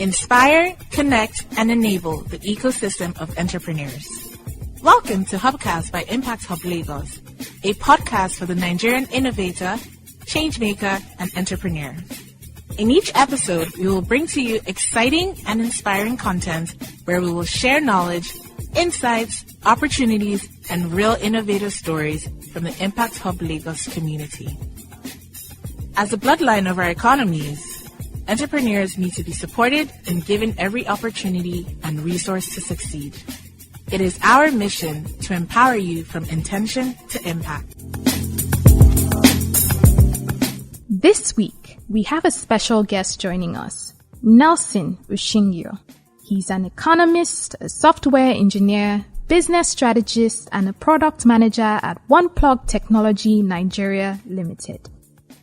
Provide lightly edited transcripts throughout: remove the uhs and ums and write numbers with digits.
Inspire, connect, and enable the ecosystem of entrepreneurs. Welcome to Hubcast by Impact Hub Lagos, a podcast for the Nigerian innovator, changemaker, and entrepreneur. In each episode, we will bring to you exciting and inspiring content where we will share knowledge, insights, opportunities, and real innovative stories from the Impact Hub Lagos community. As the bloodline of our economies, entrepreneurs need to be supported and given every opportunity and resource to succeed. It is our mission to empower you from intention to impact. This week, we have a special guest joining us, Nelson Ushingio. He's an economist, a software engineer, business strategist, and a product manager at Onepluge Technology Nigeria Limited.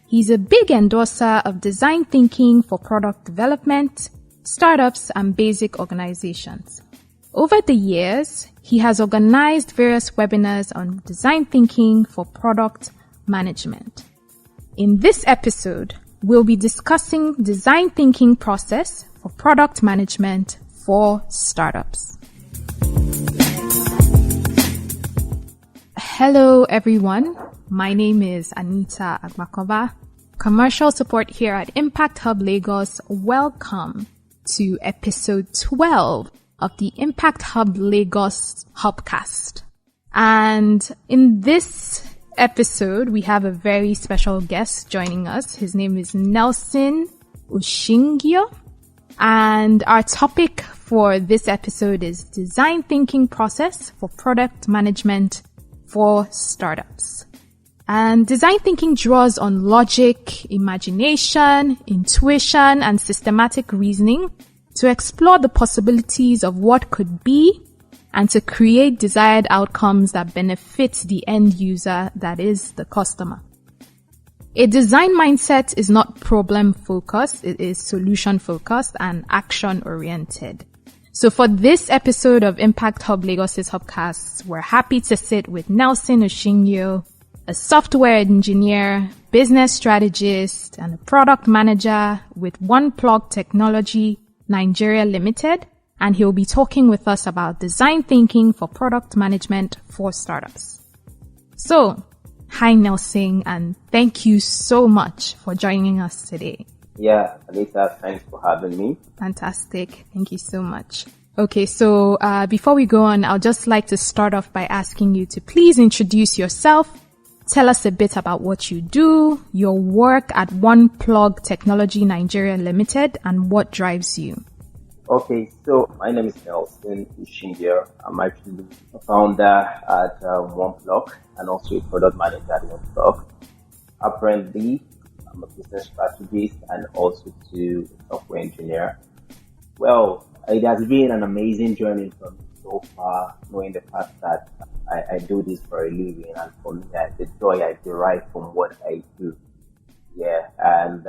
He's a big endorser of design thinking for product development, startups, and basic organizations. Over the years, he has organized various webinars on design thinking for product management. In this episode, we'll be discussing design thinking process for product management for startups. Hello, everyone. My name is Anita Agmakova, commercial support here at Impact Hub Lagos. Welcome to episode 12 of the Impact Hub Lagos Hubcast. And in this episode, we have a very special guest joining us. His name is Nelson Ushingio. And our topic for this episode is design thinking process for product management for startups. And design thinking draws on logic, imagination, intuition, and systematic reasoning to explore the possibilities of what could be and to create desired outcomes that benefit the end user, that is, the customer. A design mindset is not problem-focused, it is solution-focused and action-oriented. So for this episode of Impact Hub Lagos' Hubcast, we're happy to sit with Nelson Ushingio, a software engineer, business strategist, and a product manager with Onepluge Technology Nigeria Limited, and he'll be talking with us about design thinking for product management for startups. So, hi Nelson, and thank you so much for joining us today. Yeah, Anita, thanks for having me. Fantastic. Thank you so much. Okay, so before we go on, I'll just like to start off by asking you to please introduce yourself. Tell us a bit about what you do, your work at Onepluge Technology Nigeria Limited, and what drives you. Okay, so my name is Nelson Ushingio. I'm actually a founder at Onepluge and also a product manager at Onepluge. Apparently, I'm a business strategist and also a software engineer. Well, it has been an amazing journey for me so far, knowing the fact that I do this for a living, and for me, the joy I derive from what I do. Yeah, and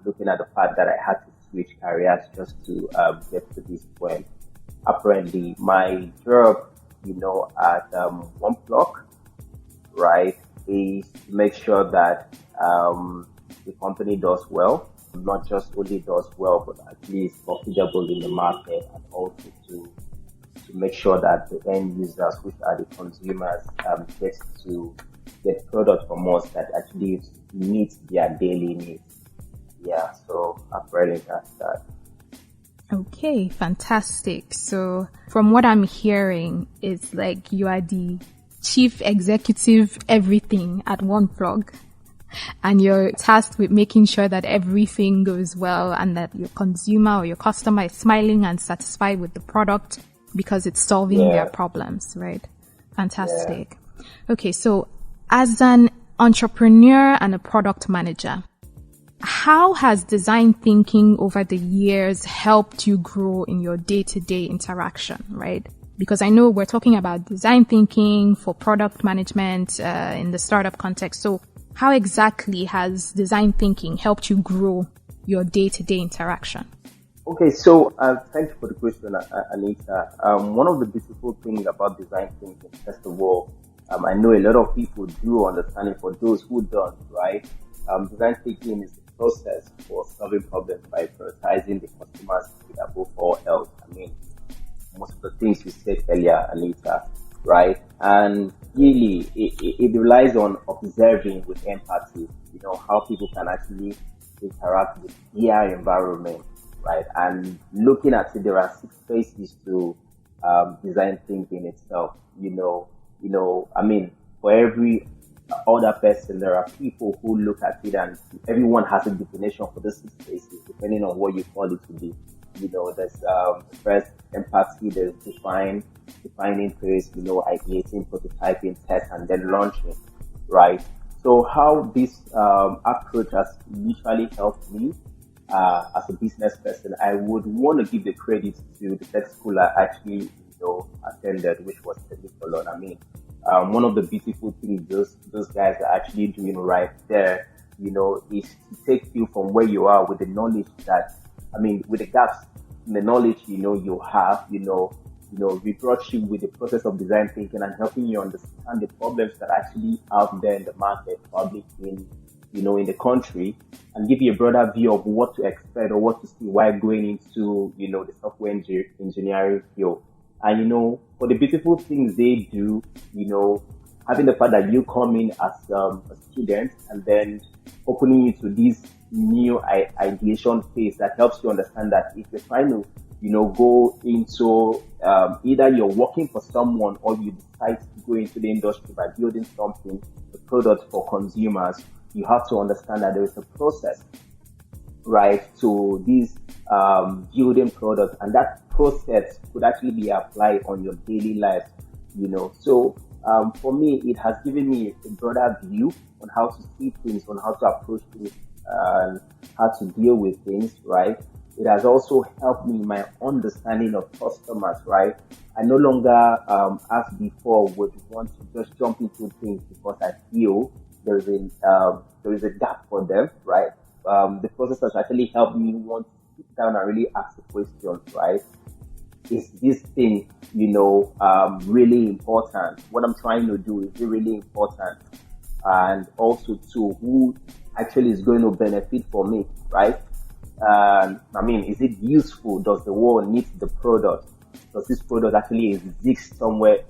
looking at the fact that I had to switch careers just to get to this point. Apparently, my job, at Onepluge, right, is to make sure that the company does well, not just only does well, but at least profitable in the market, and also to make sure that the end users, which are the consumers, get product from us that actually meets their daily needs. Yeah, so apparently that's that. Okay, fantastic. So from what I'm hearing, it's like you are the chief executive everything at Onepluge, and you're tasked with making sure that everything goes well and that your consumer or your customer is smiling and satisfied with the product because it's solving their problems, right? Fantastic. Yeah. Okay, so as an entrepreneur and a product manager, how has design thinking over the years helped you grow in your day-to-day interaction, right? Because I know we're talking about design thinking for product management in the startup context. So how exactly has design thinking helped you grow your day-to-day interaction? Okay, so thank you for the question, Anita. One of the beautiful things about design thinking, first of all, I know a lot of people do understand it. For those who don't, right? Design thinking is the process for solving problems by prioritizing the customer's need above all else. I mean, most of the things you said earlier, Anita, right? And really, it relies on observing with empathy, how people can actually interact with their environment, right? And looking at it, there are 6 phases to design thinking itself. I mean, for every other person, there are people who look at it, and everyone has a definition for the 6 phases, depending on what you call it to be. There's first empathy, there's defining phase, ideating, prototyping, test, and then launching, right? So how this approach has usually helped me as a business person, I would want to give the credit to the tech school I actually attended, which was Technicolor. I mean, one of the beautiful things those guys are actually doing right there, is to take you from where you are with the knowledge that, with the gaps in the knowledge, you have, we brought you with the process of design thinking and helping you understand the problems that are actually out there in the market, probably in the country, and give you a broader view of what to expect or what to see while going into, the software engineering field. And, for the beautiful things they do, having the fact that you come in as a student and then opening you to this new ideation phase that helps you understand that if you're trying to, go into either you're working for someone or you decide to go into the industry by building something, a product for consumers, you have to understand that there is a process, right, to this building product, and that process could actually be applied on your daily life, So for me, it has given me a broader view on how to see things, on how to approach things, and how to deal with things, right? It has also helped me in my understanding of customers, right? I no longer, as before, would want to just jump into things because I feel there is a gap for them, right? The process has actually helped me want to sit down and really ask the questions, right? Is this thing, really important? What I'm trying to do, is it really important? And also to who actually is going to benefit from it, right? Is it useful? Does the world need the product? Does this product actually exist somewhere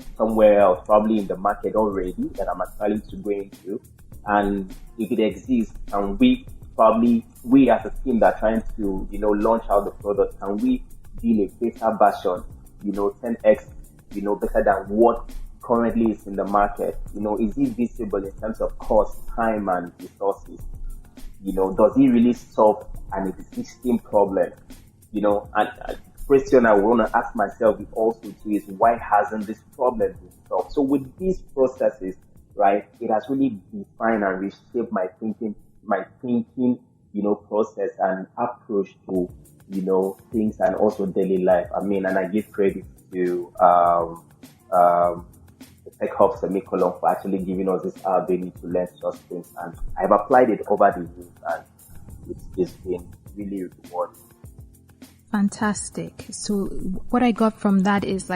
else, probably in the market already that I'm actually to go into? And if it exists, and we as a team that are trying to, launch out the product, can we build a better version, 10x, better than what currently is in the market? Is it visible in terms of cost, time, and resources? Does it really solve an existing problem? And the question I want to ask myself also too is, why hasn't this problem been solved? So with these processes, right, it has really defined and reshaped my thinking, process and approach to, things, and also daily life. And I give credit to the Tech Hub Semicolon for actually giving us this ability to learn such things. And I've applied it over the years, and it's been really rewarding. Fantastic. So what I got from that is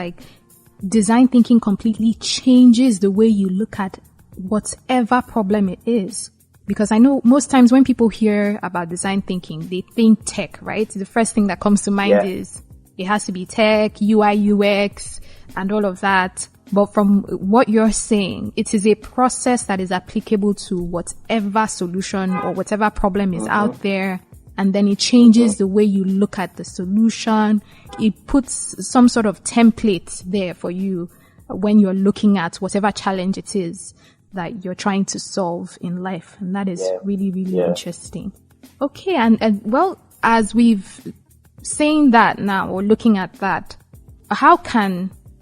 design thinking completely changes the way you look at whatever problem it is. Because I know most times when people hear about design thinking, they think tech, right? The first thing that comes to mind is it has to be tech, UI, UX, and all of that. But from what you're saying, it is a process that is applicable to whatever solution or whatever problem is out there. And then it changes the way you look at the solution. It puts some sort of template there for you when you're looking at whatever challenge it is that you're trying to solve in life. And that is really, really interesting. Okay. And well, as we've saying that now, or looking at that,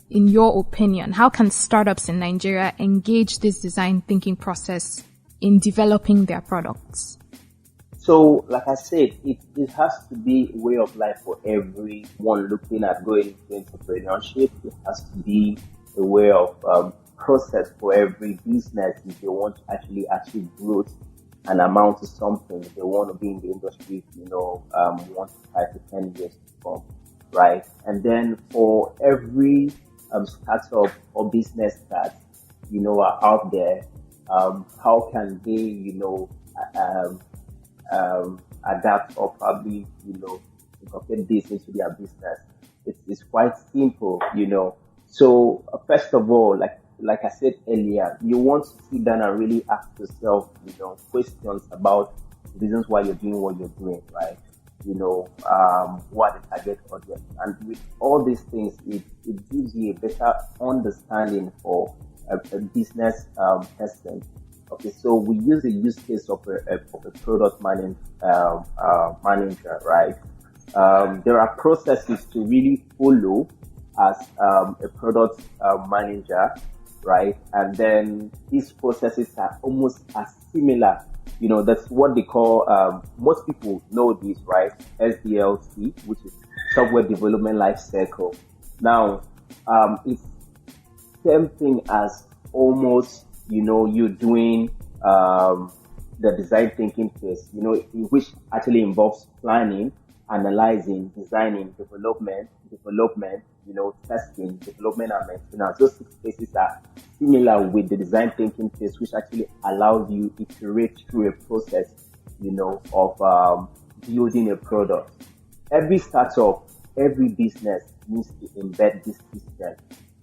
in your opinion, how can startups in Nigeria engage this design thinking process in developing their products? So, like I said, it has to be a way of life for everyone looking at going into entrepreneurship. It has to be a way of process for every business if they want to actually achieve growth and amount to something. If they want to be in the industry, 1 to 5 to 10 years to come, right? And then for every startup or business that, are out there, how can they, adapt or probably, incorporate this into their business. It's quite simple, So first of all, like I said earlier, you want to sit down and really ask yourself, questions about the reasons why you're doing what you're doing, right? What the target audience. And with all these things, it gives you a better understanding for a business testing. Okay, so we use the use case of a product manager, right? There are processes to really follow as a product manager, right? And then these processes are almost as similar. That's what they call, most people know this, right? SDLC, which is Software Development Life Cycle. Now, it's same thing as almost, you doing the design thinking phase, which actually involves planning, analyzing, designing, development, testing, development, and maintenance. Those 6 phases are similar with the design thinking phase, which actually allows you to iterate through a process, of building a product. Every startup, every business needs to embed this system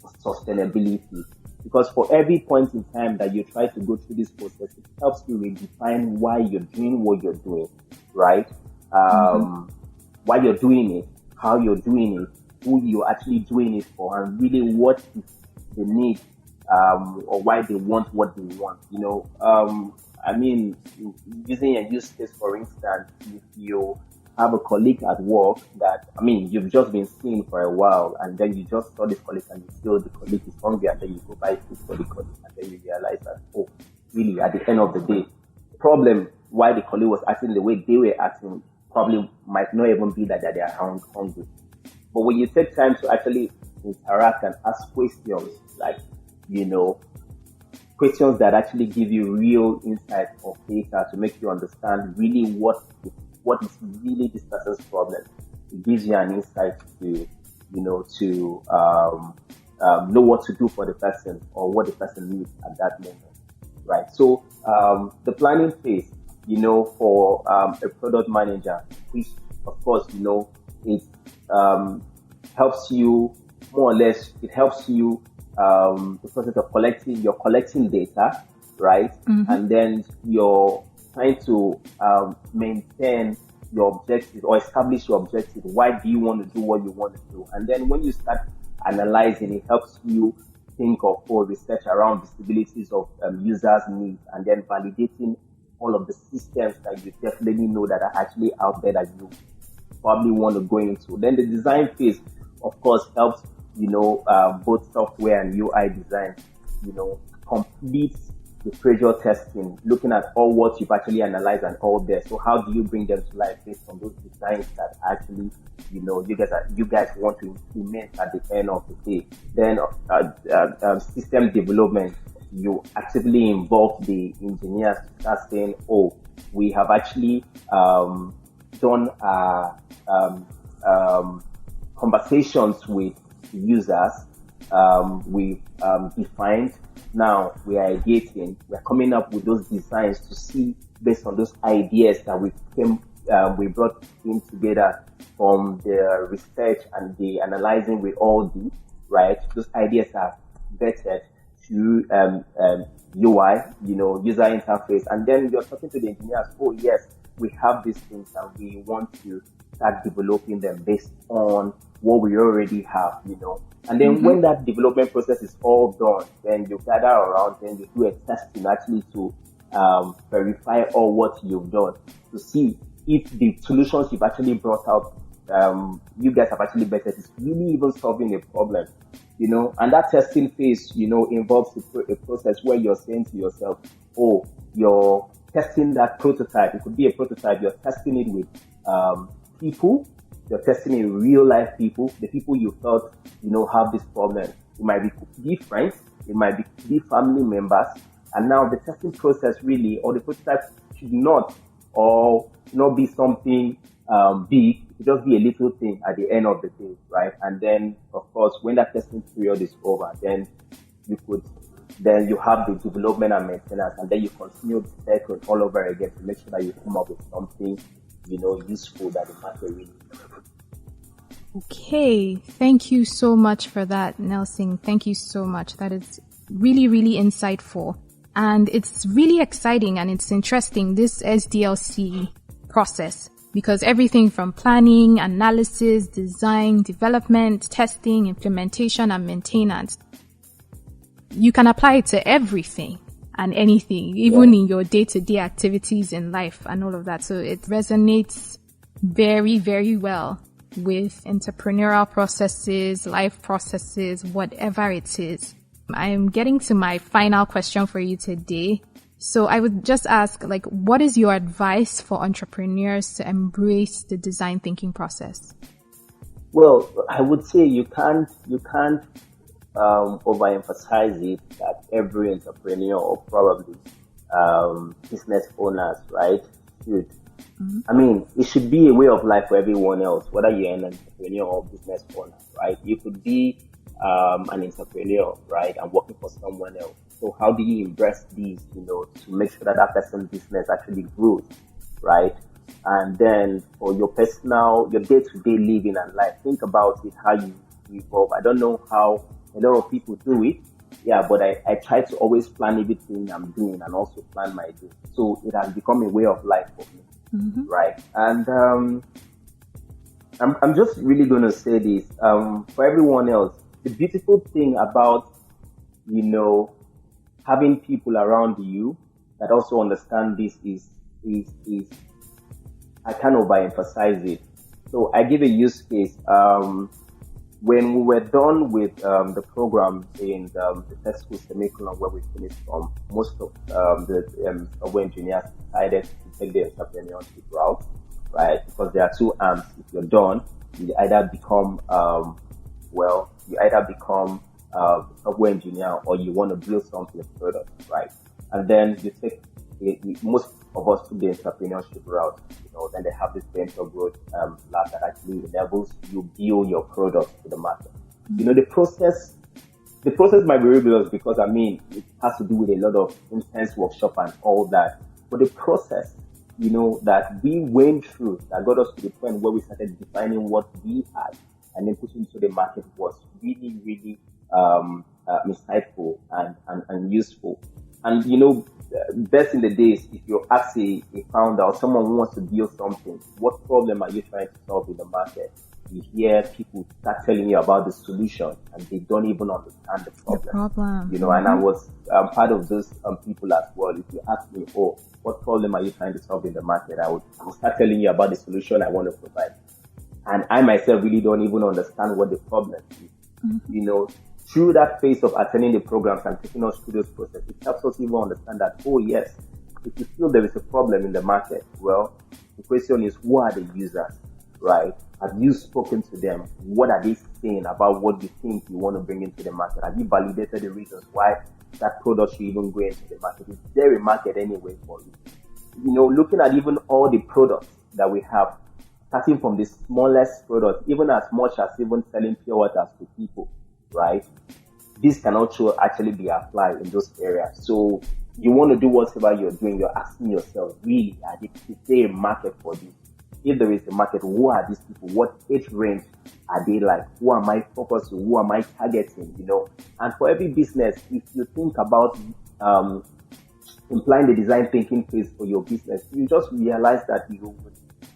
of sustainability. Because for every point in time that you try to go through this process, it helps you redefine why you're doing what you're doing, right? Why you're doing it, how you're doing it, who you're actually doing it for, and really what is the need, or why they want what they want. Using a use case, for instance, if you have a colleague at work that, you've just been seeing for a while, and then you just saw this colleague and you feel the colleague is hungry, and then you go buy food for the colleague, and then you realize that, really, at the end of the day, the problem why the colleague was acting the way they were acting probably might not even be that they are hungry. But when you take time to actually interact and ask questions, like, questions that actually give you real insight of data to make you understand really what is really this person's problem, it gives you an insight to, know what to do for the person or what the person needs at that moment, right? So the planning phase, for a product manager, which of course, it helps you more or less. It helps you the process of collecting data, right? And then you're trying to maintain your objective or establish your objective. Why do you want to do what you want to do? And then when you start analyzing, it helps you think of research around visibilities of users' needs, and then validating all of the systems that you definitely know that are actually out there that you probably want to go into. Then the design phase, of course, helps, both software and UI design, complete the pressure testing, looking at all what you've actually analyzed and all there. So how do you bring them to life based on those designs that actually, you guys want to implement at the end of the day? Then system development, you actively involve the engineers to start saying, we have actually done conversations with users. We've defined. Now we are ideating. We are coming up with those designs to see based on those ideas that we brought in together from the research and the analyzing with all the right. Those ideas are vetted through UI, user interface, and then you're talking to the engineers. Yes, we have these things and we want to start developing them based on what we already have, And then when that development process is all done, then you gather around, then you do a testing actually to verify all what you've done to see if the solutions you've actually brought out, you guys have actually bettered, is really even solving a problem, And that testing phase, involves a process where you're saying to yourself, you're testing that prototype. It could be a prototype. You're testing it with people. You're testing it with real life people, the people you felt, have this problem. It might be friends. It might be family members. And now the testing process really, or the prototype should not be something big. It should just be a little thing at the end of the day, right? And then, of course, when that testing period is over, then you could then you have the development and maintenance, and then you continue the cycle all over again to make sure that you come up with something, useful that the market really needs. Okay, thank you so much for that, Nelson. Thank you so much. That is really, really insightful. And it's really exciting and it's interesting, this SDLC process, because everything from planning, analysis, design, development, testing, implementation, and maintenance, you can apply it to everything and anything, even in your day-to-day activities in life and all of that. So it resonates very, very well with entrepreneurial processes, life processes, whatever it is. I'm getting to my final question for you today. So I would just ask, what is your advice for entrepreneurs to embrace the design thinking process? Well, I would say you can't overemphasize it that every entrepreneur or probably business owners, right, should. I mean, it should be a way of life for everyone else, whether you're an entrepreneur or business owner, right? You could be an entrepreneur, right, and working for someone else. So how do you embrace these, to make sure that person's business actually grows, right? And then for your day-to-day living and life, think about it, how you evolve. I don't know how a lot of people do it, but I try to always plan everything I'm doing and also plan my day. So it has become a way of life for me, right? And I'm just really going to say this, for everyone else, the beautiful thing about, having people around you that also understand this is I can't overemphasize it. So I give a use case. When we were done with the program in the tech school semicolon where we finished from, most of the software engineers decided to take the entrepreneurship route, right? Because there are two arms. If you're done, you either become a software engineer or you want to build something further, right? And then you take most of us to the entrepreneurship route. Then they have this venture growth lab that actually enables you build your product to the market. The process might be rigorous because it has to do with a lot of intense workshop and all that. But the process, that we went through that got us to the point where we started defining what we had and then putting into the market was really, really insightful and useful. And best in the days, if you ask a founder or someone who wants to build something, what problem are you trying to solve in the market? You hear people start telling you about the solution and they don't even understand the problem. And I was part of those people as well. If you ask me, what problem are you trying to solve in the market? I would start telling you about the solution I want to provide. And I myself really don't even understand what the problem is. Through that phase of attending the programs and taking us through those processes, it helps us even understand that, yes, if you feel there is a problem in the market, well, the question is, who are the users, right? Have you spoken to them? What are they saying about what you think you want to bring into the market? Have you validated the reasons why that product should even go into the market? Is there a market anyway for you? Looking at even all the products that we have, starting from the smallest product, even as much as even selling pure waters to people, right? This can also actually be applied in those areas. So you want to do whatever you're doing, you're asking yourself, really, is there a market for this? If there is a market, who are these people? What age range are they like? Who am I focusing? Who am I targeting? And for every business, if you think about implying the design thinking phase for your business, you just realize that you will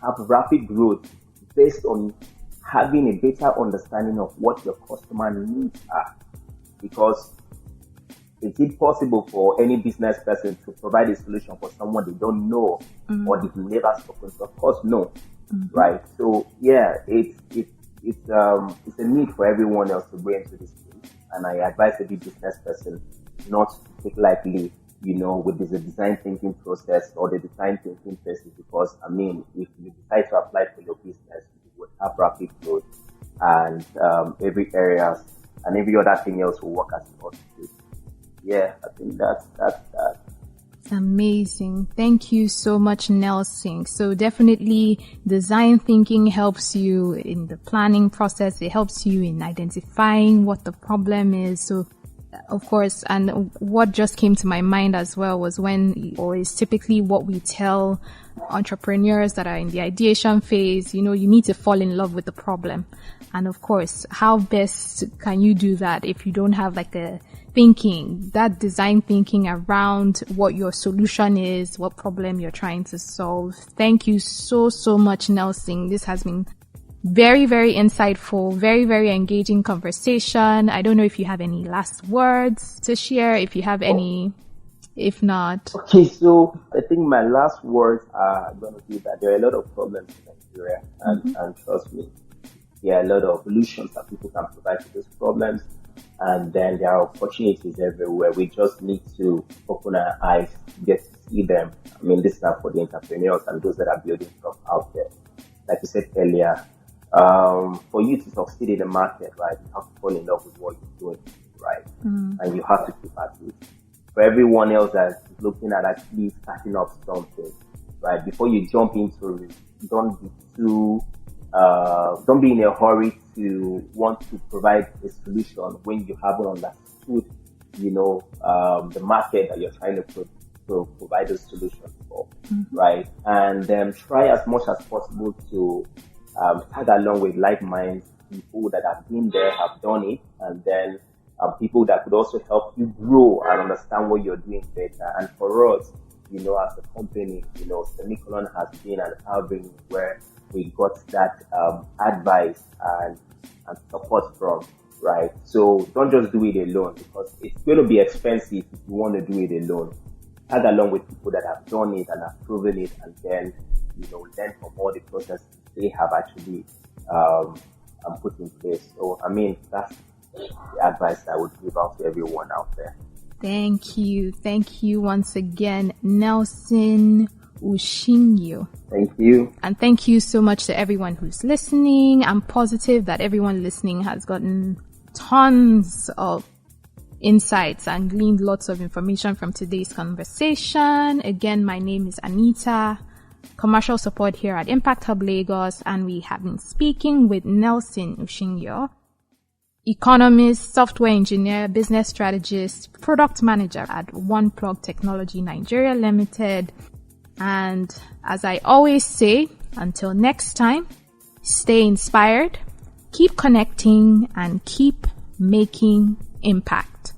have rapid growth based on having a better understanding of what your customer needs are. Because is it possible for any business person to provide a solution for someone they don't know or they've never spoken to? Of course, no. Right? So it's a need for everyone else to go into this space. And I advise every business person not to take lightly, with the design thinking process or the design thinking process, because if you decide to apply for your business, you will have rapid growth and every area and every other thing else will work as it ought to. Yeah, I think that's that. Amazing. Thank you so much, Nelson. So definitely design thinking helps you in the planning process. It helps you in identifying what the problem is. So Of course, and what just came to my mind as well was or is typically what we tell entrepreneurs that are in the ideation phase, you need to fall in love with the problem. And of course, how best can you do that if you don't have like that design thinking around what your solution is, what problem you're trying to solve? Thank you so much, Nelson. This has been very, very insightful, very, very engaging conversation. I don't know if you have any last words to share, if you have any, if not. Okay, so I think my last words are going to be that there are a lot of problems in Nigeria, and trust me, there are a lot of solutions that people can provide to those problems, and then there are opportunities everywhere. We just need to open our eyes, get to see them. I mean, this is not for the entrepreneurs and those that are building stuff out there. Like you said earlier, for you to succeed in the market, right, you have to fall in love with what you're doing, right? And you have to keep at it. For everyone else that's looking at actually starting up something, right, before you jump into it, don't be in a hurry to want to provide a solution when you haven't understood, the market that you're trying to provide a solution for, right? And then try as much as possible to tag along with like-minded people that have been there, have done it, and then people that could also help you grow and understand what you're doing better. And for us, as a company, Semicolon has been an avenue where we got that advice and support from, right? So don't just do it alone, because it's going to be expensive if you want to do it alone. Tag along with people that have done it and have proven it, and then learn from all the processes they have actually put in place. So I mean, that's the advice I would give out to everyone out there. Thank you once again, Nelson Ushingio. Thank you. And thank you so much to everyone who's listening. I'm positive that everyone listening has gotten tons of insights and gleaned lots of information from today's conversation. Again, my name is Anita, commercial support here at Impact Hub Lagos, and we have been speaking with Nelson Ushingio, economist, software engineer, business strategist, product manager at Onepluge Technology Nigeria Limited. And as I always say, until next time, stay inspired, keep connecting, and keep making impact.